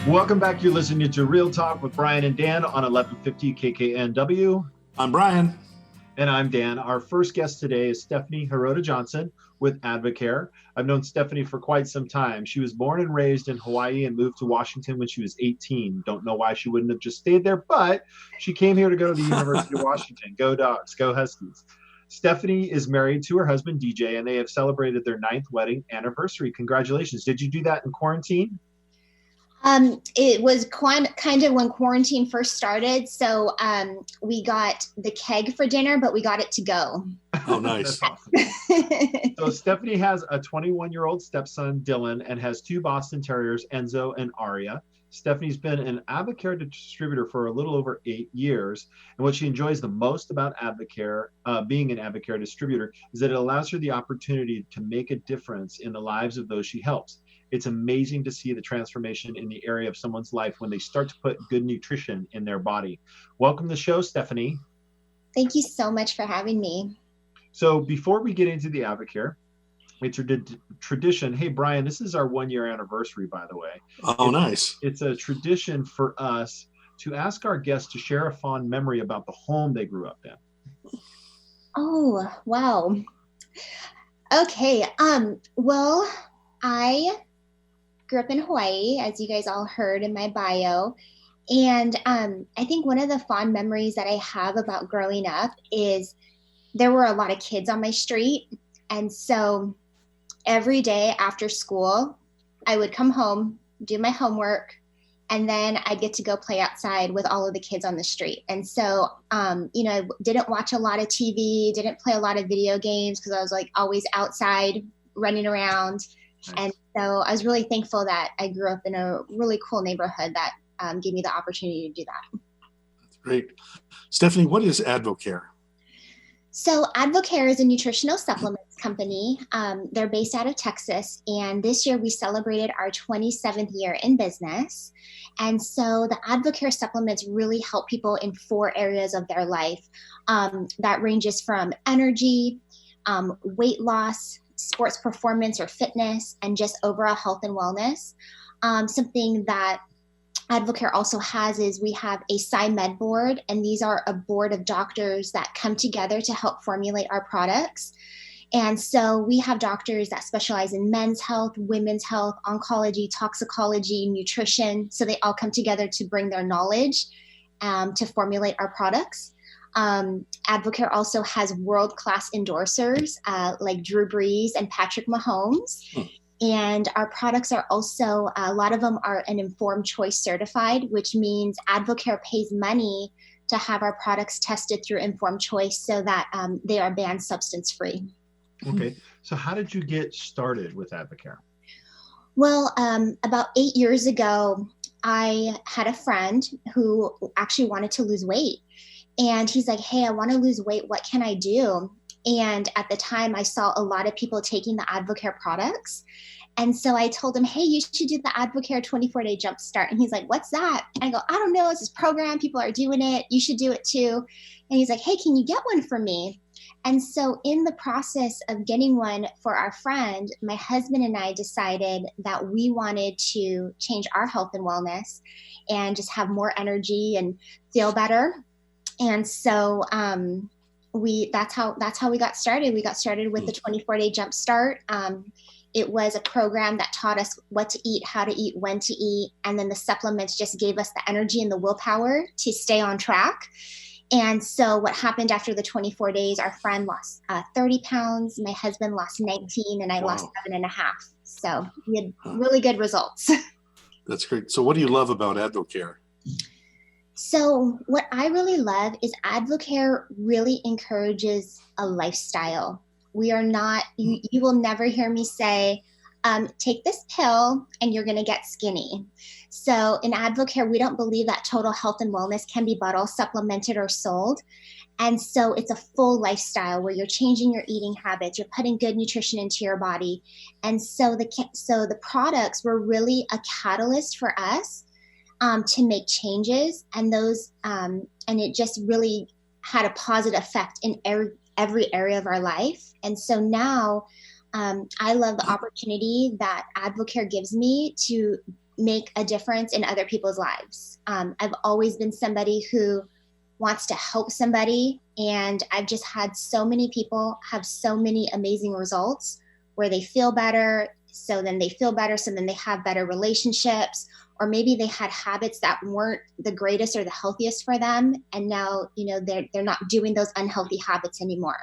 Welcome back. You're listening to Real Talk with Brian and Dan on 1150 KKNW. I'm Brian. And I'm Dan. Our first guest today is Stefanie Hirota-Johnson with Advocare. I've known Stefanie for quite some time. She was born and raised in Hawaii and moved to Washington when she was 18. Don't know why she wouldn't have just stayed there, but she came here to go to the University of Washington. Go Dawgs, go Huskies. Stefanie is married to her husband, DJ, and they have celebrated their 9th wedding anniversary. Congratulations. Did you do that in quarantine? It was kind of when quarantine first started. So we got the keg for dinner, but we got it to go. Oh, nice. Awesome. So Stefanie has a 21-year-old stepson, Daylan, and has 2 Boston Terriers, Enzo and Aria. Stefanie's been an Advocare distributor for a little over 8 years. And what she enjoys the most about Advocare, being an Advocare distributor, is that it allows her the opportunity to make a difference in the lives of those she helps. It's amazing to see the transformation in the area of someone's life when they start to put good nutrition in their body. Welcome to the show, Stefanie. Thank you so much for having me. So before we get into the Advocare, it's a tradition. Hey, Brian, this is our 1-year anniversary, by the way. Oh, nice. It's a tradition for us to ask our guests to share a fond memory about the home they grew up in. Oh, wow. Okay. Well, I grew up in Hawaii, as you guys all heard in my bio. And I think one of the fond memories that I have about growing up is there were a lot of kids on my street. And so every day after school, I would come home, do my homework, and then I'd get to go play outside with all of the kids on the street. And so, I didn't watch a lot of TV, didn't play a lot of video games because I was like always outside running around. Nice. And so I was really thankful that I grew up in a really cool neighborhood that gave me the opportunity to do that. That's great. Stefanie, what is Advocare? So Advocare is a nutritional supplements company. They're based out of Texas. And this year we celebrated our 27th year in business. And so the Advocare supplements really help people in 4 areas of their life. That ranges from energy, weight loss, sports performance or fitness, and just overall health and wellness. Something that Advocare also has is we have a PsyMed board, and these are a board of doctors that come together to help formulate our products. And so we have doctors that specialize in men's health, women's health, oncology, toxicology, nutrition. So they all come together to bring their knowledge to formulate our products. Advocare also has world-class endorsers like Drew Brees and Patrick Mahomes. And our products are also, a lot of them are an informed choice certified, which means Advocare pays money to have our products tested through informed choice so that they are banned substance free. Okay. So how did you get started with Advocare? Well, about 8 years ago, I had a friend who actually wanted to lose weight. And he's like, hey, I want to lose weight. What can I do? And at the time, I saw a lot of people taking the Advocare products. And so I told him, hey, you should do the Advocare 24-day jump start. And he's like, what's that? And I go, I don't know. It's this program. People are doing it. You should do it too. And he's like, hey, can you get one for me? And so in the process of getting one for our friend, my husband and I decided that we wanted to change our health and wellness and just have more energy and feel better. And so that's how we got started. We got started with the 24-day jump start. It was a program that taught us what to eat, how to eat, when to eat. And then the supplements just gave us the energy and the willpower to stay on track. And so what happened after the 24 days, our friend lost 30 pounds, my husband lost 19, and I lost 7.5. So we had really good results. That's great. So what do you love about Advocare? So what I really love is Advocare really encourages a lifestyle. We are not, you will never hear me say, take this pill and you're going to get skinny. So in Advocare, we don't believe that total health and wellness can be bottled, supplemented, or sold. And so it's a full lifestyle where you're changing your eating habits, you're putting good nutrition into your body. And so the products were really a catalyst for us to make changes, and it just really had a positive effect in every area of our life. And so now I love the opportunity that Advocare gives me to make a difference in other people's lives. I've always been somebody who wants to help somebody, and I've just had so many people have so many amazing results where they feel better, so then they feel better, so then they have better relationships, or maybe they had habits that weren't the greatest or the healthiest for them, and now they're not doing those unhealthy habits anymore.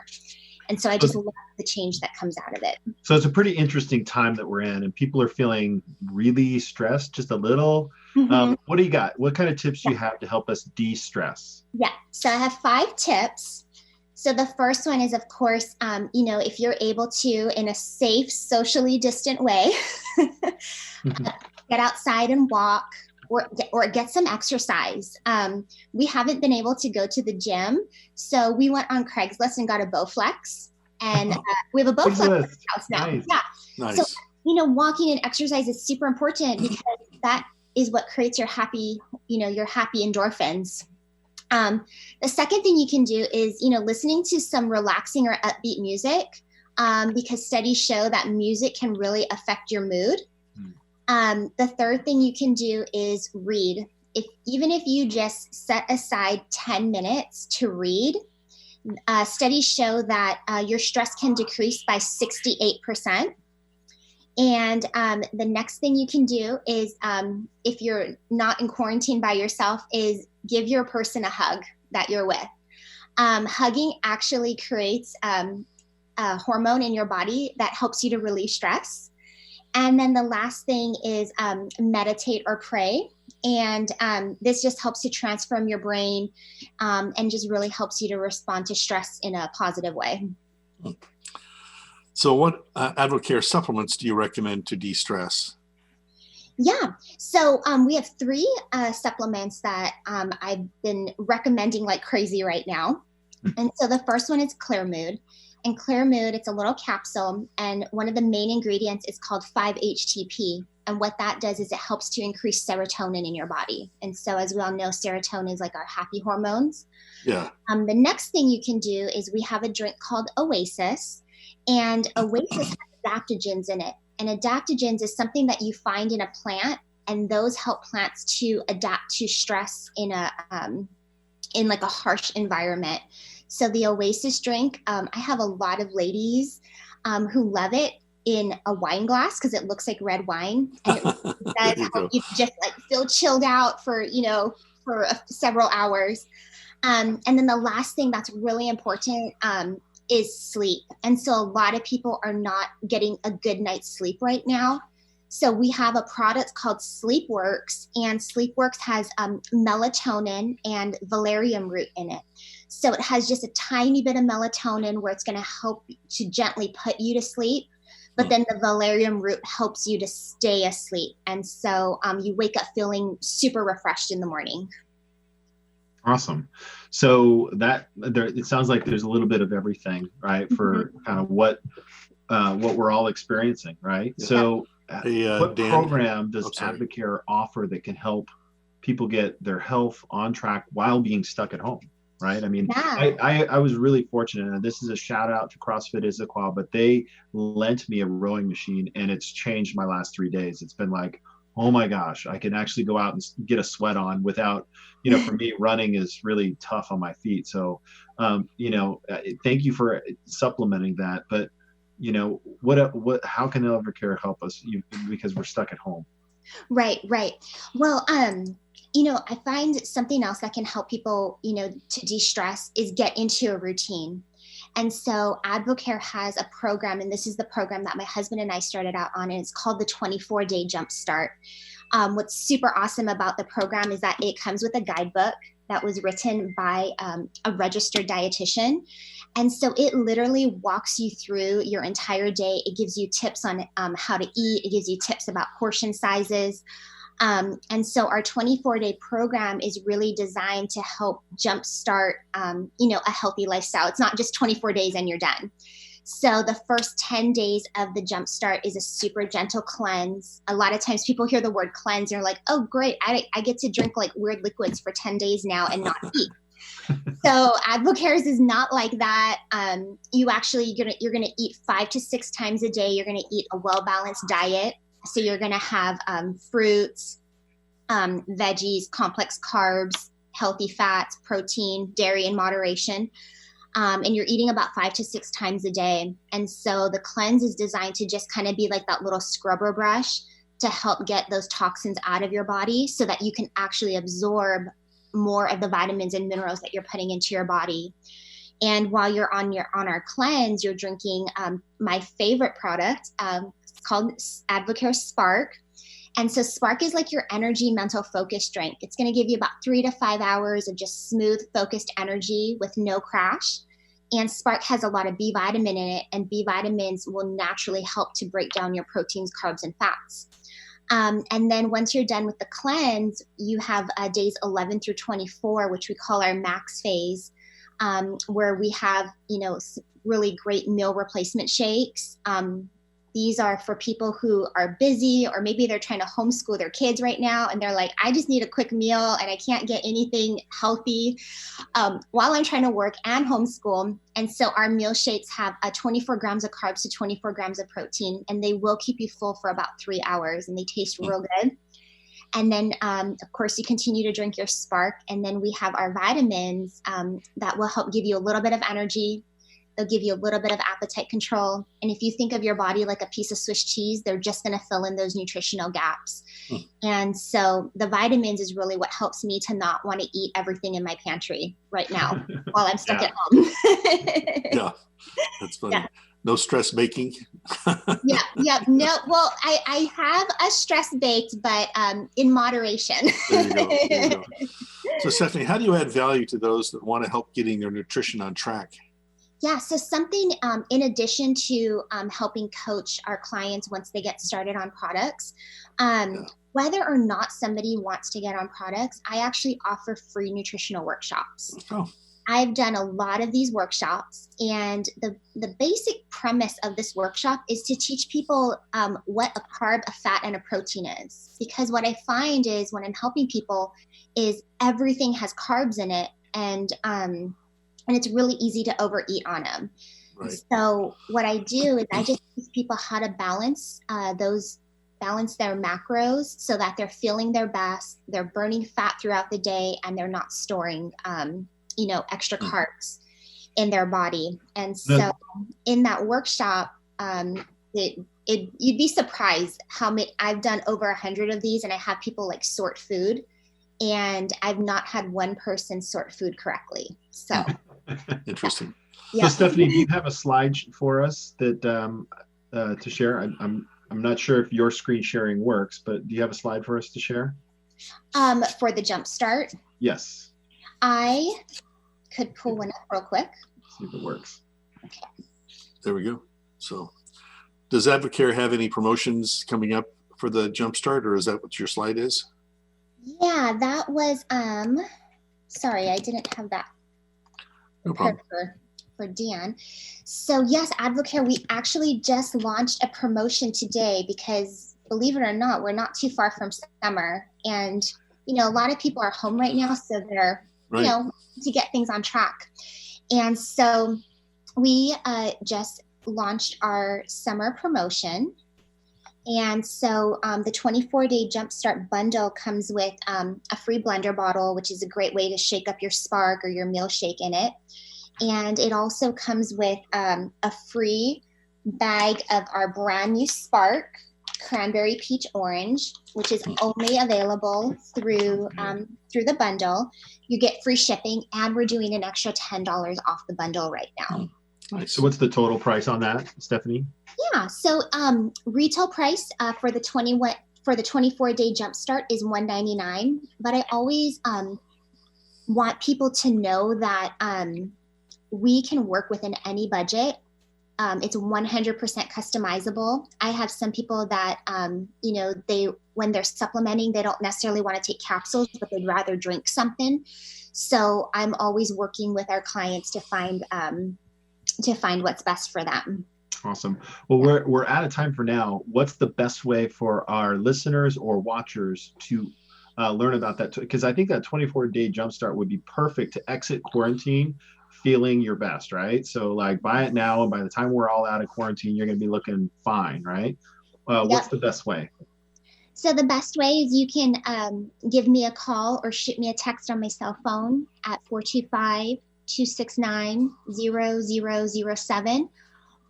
And so I just love the change that comes out of it. So it's a pretty interesting time that we're in, and people are feeling really stressed, just a little. Mm-hmm. What do you got? What kind of tips do you have to help us de-stress? Yeah. So I have 5 tips. So the first one is, of course, if you're able to, in a safe, socially distant way, get outside and walk, or get some exercise. We haven't been able to go to the gym, so we went on Craigslist and got a Bowflex, and we have a Bowflex in the house now. Nice. Yeah. Nice. So walking and exercise is super important, because that is what creates your happy endorphins. The second thing you can do is listening to some relaxing or upbeat music, because studies show that music can really affect your mood. The third thing you can do is read. Even if you just set aside 10 minutes to read, studies show that your stress can decrease by 68%. And the next thing you can do is, if you're not in quarantine by yourself, is give your person a hug that you're with. Hugging actually creates a hormone in your body that helps you to release stress. And then the last thing is meditate or pray. And this just helps to transform your brain, and just really helps you to respond to stress in a positive way. So what Advocare supplements do you recommend to de-stress? Yeah. So we have 3 supplements that I've been recommending like crazy right now. And so the first one is Clear Mood. And Clear Mood, it's a little capsule, and one of the main ingredients is called 5-HTP. And what that does is it helps to increase serotonin in your body. And so, as we all know, serotonin is like our happy hormones. Yeah. The next thing you can do is we have a drink called Oasis, and Oasis has adaptogens in it. And adaptogens is something that you find in a plant, and those help plants to adapt to stress in like a harsh environment. So the Oasis drink, I have a lot of ladies who love it in a wine glass, because it looks like red wine, and it does help you just like feel chilled out for several hours. And then the last thing that's really important is sleep. And so a lot of people are not getting a good night's sleep right now. So we have a product called SleepWorks, and SleepWorks has melatonin and valerian root in it. So it has just a tiny bit of melatonin where it's going to help to gently put you to sleep. But then the valerian root helps you to stay asleep. And so you wake up feeling super refreshed in the morning. Awesome. So it sounds like there's a little bit of everything, right? For kind of what we're all experiencing, right? Yeah. So what program does Advocare offer that can help people get their health on track while being stuck at home? Right. I mean, yeah. I was really fortunate, and this is a shout out to CrossFit Issaquah, but they lent me a rowing machine, and it's changed my last 3 days. It's been like, oh my gosh, I can actually go out and get a sweat on without, for me, running is really tough on my feet. So, thank you for supplementing that. But, how can Advocare help us because we're stuck at home? Right. Well, I find something else that can help people, to de-stress is get into a routine. And so Advocare has a program, and this is the program that my husband and I started out on, and it's called the 24-Day Jumpstart. What's super awesome about the program is that it comes with a guidebook that was written by a registered dietitian. And so it literally walks you through your entire day. It gives you tips on how to eat. It gives you tips about portion sizes. And so our 24-day program is really designed to help jumpstart, a healthy lifestyle. It's not just 24 days and you're done. So the first 10 days of the jumpstart is a super gentle cleanse. A lot of times people hear the word cleanse and are like, oh, great. I get to drink like weird liquids for 10 days now and not eat. So Advocare's is not like that. You're gonna eat 5 to 6 times a day. You're gonna eat a well-balanced diet. So you're going to have fruits, veggies, complex carbs, healthy fats, protein, dairy in moderation. And you're eating about 5 to 6 times a day. And so the cleanse is designed to just kind of be like that little scrubber brush to help get those toxins out of your body so that you can actually absorb more of the vitamins and minerals that you're putting into your body. And while you're on our cleanse, you're drinking my favorite product. It's called Advocare Spark. And so Spark is like your energy mental focus drink. It's going to give you about 3 to 5 hours of just smooth, focused energy with no crash. And Spark has a lot of B vitamin in it, and B vitamins will naturally help to break down your proteins, carbs, and fats. And then once you're done with the cleanse, you have days 11 through 24, which we call our max phase, where we have, really great meal replacement shakes. These are for people who are busy, or maybe they're trying to homeschool their kids right now. And they're like, I just need a quick meal and I can't get anything healthy while I'm trying to work and homeschool. And so our meal shakes have 24 grams of carbs to 24 grams of protein, and they will keep you full for about 3 hours, and they taste real good. And then, of course, you continue to drink your Spark. And then we have our vitamins that will help give you a little bit of energy. They'll give you a little bit of appetite control. And if you think of your body like a piece of Swiss cheese, they're just going to fill in those nutritional gaps. And so the vitamins is really what helps me to not want to eat everything in my pantry right now while I'm stuck at home. Yeah, that's funny. Yeah. No stress baking. Yeah. No, well, I have a stress baked, but in moderation. There you go. So Stephanie, how do you add value to those that want to help getting their nutrition on track? Yeah, so something in addition to helping coach our clients once they get started on products, whether or not somebody wants to get on products, I actually offer free nutritional workshops. Oh. I've done a lot of these workshops, and the basic premise of this workshop is to teach people what a carb, a fat, and a protein is. Because what I find is when I'm helping people is everything has carbs in it, and it's really easy to overeat on them. Right. So what I do is I just teach people how to balance their macros so that they're feeling their best, they're burning fat throughout the day, and they're not storing extra carbs in their body. And so in that workshop, you'd be surprised how many, I've done over 100 of these, and I have people like sort food, and I've not had one person sort food correctly. So interesting. Yeah. So Stephanie, do you have a slide for us that to share? I'm not sure if your screen sharing works, but do you have a slide for us to share? For the Jumpstart? Yes. I could pull one up real quick. See if it works. Okay. There we go. So does Advocare have any promotions coming up for the Jumpstart, or is that what your slide is? Yeah, that was, sorry, I didn't have that. No problem. For Dan. So yes, Advocare, we actually just launched a promotion today because, believe it or not, we're not too far from summer. And, a lot of people are home right now, so they're, to get things on track. And so we just launched our summer promotion. And so the 24-day Jumpstart bundle comes with a free blender bottle, which is a great way to shake up your Spark or your meal shake in it. And it also comes with a free bag of our brand new Spark, Cranberry Peach Orange, which is only available through the bundle. You get free shipping, and we're doing an extra $10 off the bundle right now. Nice. So what's the total price on that, Stephanie? Yeah, so retail price for the 24-day Jumpstart is $199, but I always want people to know that we can work within any budget. It's 100% customizable. I have some people that, when they're supplementing, they don't necessarily want to take capsules, but they'd rather drink something. So I'm always working with our clients to find what's best for them. Awesome. Well, we're out of time for now. What's the best way for our listeners or watchers to learn about that? Because I think that 24-day Jumpstart would be perfect to exit quarantine feeling your best, right? So like buy it now, and by the time we're all out of quarantine, you're going to be looking fine, right? What's the best way? So the best way is you can give me a call or shoot me a text on my cell phone at 425-269-0007,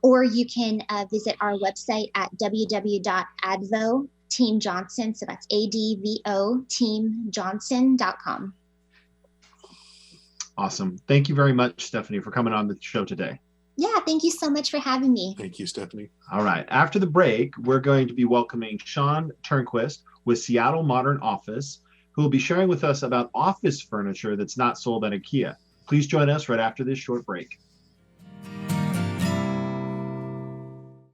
or you can visit our website at www.advo-teamjohnson, so that's ADVO teamjohnson.com. Awesome. Thank you very much, Stefanie, for coming on the show today. Yeah, thank you so much for having me. Thank you, Stefanie. All right. After the break, we're going to be welcoming Sean Turnquist with Seattle Modern Office, who will be sharing with us about office furniture that's not sold at IKEA. Please join us right after this short break.